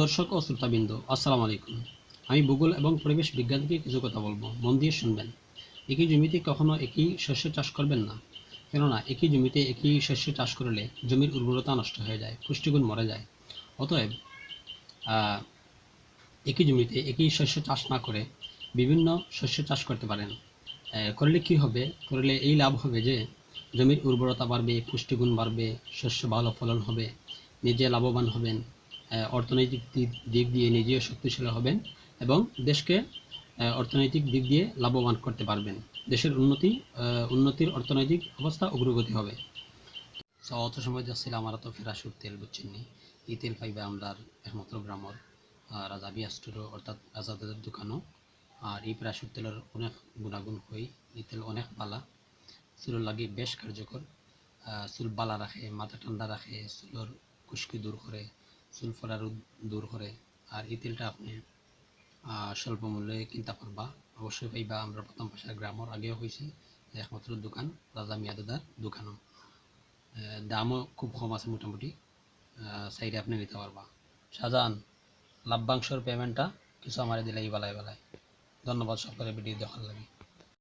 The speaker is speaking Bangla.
দর্শক ও শ্রোতাবৃন্দ, আসসালামু আলাইকুম। আমি ভূগোল এবং পরিবেশ বিজ্ঞান থেকে কিছু কথা বলবো, মন দিয়ে শুনবেন। একই জমিতে কখনো একই শস্য চাষ করবেন না, কেননা একই জমিতে একই শস্য চাষ করলে জমির উর্বরতা নষ্ট হয়ে যায়, পুষ্টিগুণ মরে যায়। অতএব একই জমিতে একই শস্য চাষ না করে বিভিন্ন শস্য চাষ করতে পারেন। করলে কি হবে? করলে এই লাভ হবে যে জমির উর্বরতা বাড়বে, পুষ্টিগুণ বাড়বে, শস্য ভালো ফলন হবে, নিজে লাভবান হবেন, অর্থনৈতিক দিক দিয়ে নিজেও শক্তিশালী হবেন এবং দেশকে অর্থনৈতিক দিক দিয়ে লাভবান করতে পারবেন। দেশের উন্নতির অর্থনৈতিক অবস্থা অগ্রগতি হবে। অত সময় যাচ্ছিলাম আমরা তো ফেরাসুর তেল বুঝছেন নি, এই তেল পাইবে আমরা একমাত্র গ্রামের রাজা বিয়াস্টুরও অর্থাৎ রাজাদের দোকানও। আর এই ফেরাসুর তেলের অনেক গুণাগুণ হয়। এই তেল অনেক বালা, চুলের লাগে বেশ কার্যকর। চুল বালা রাখে, মাথা ঠান্ডা রাখে, চুলের খুশকি দূর করে, চুল ফোলারও দূর করে। আর এই তেলটা আপনি স্বল্প মূল্যে কিনতে পারবা, অবশ্যই পাইবা আমরা প্রথম পাশার গ্রামের আগেও হয়েছে একমাত্র দোকান রাজা মিয়া দাদার দোকানও। দামও খুব কম আছে, মোটামুটি সাইডে আপনি নিতে পারবা। শাহজাহান, লাভ্যাংশর পেমেন্টটা কিছু আমার দিলে এই বেলায়। ধন্যবাদ সকলের ভিডিও দেখার লাগে।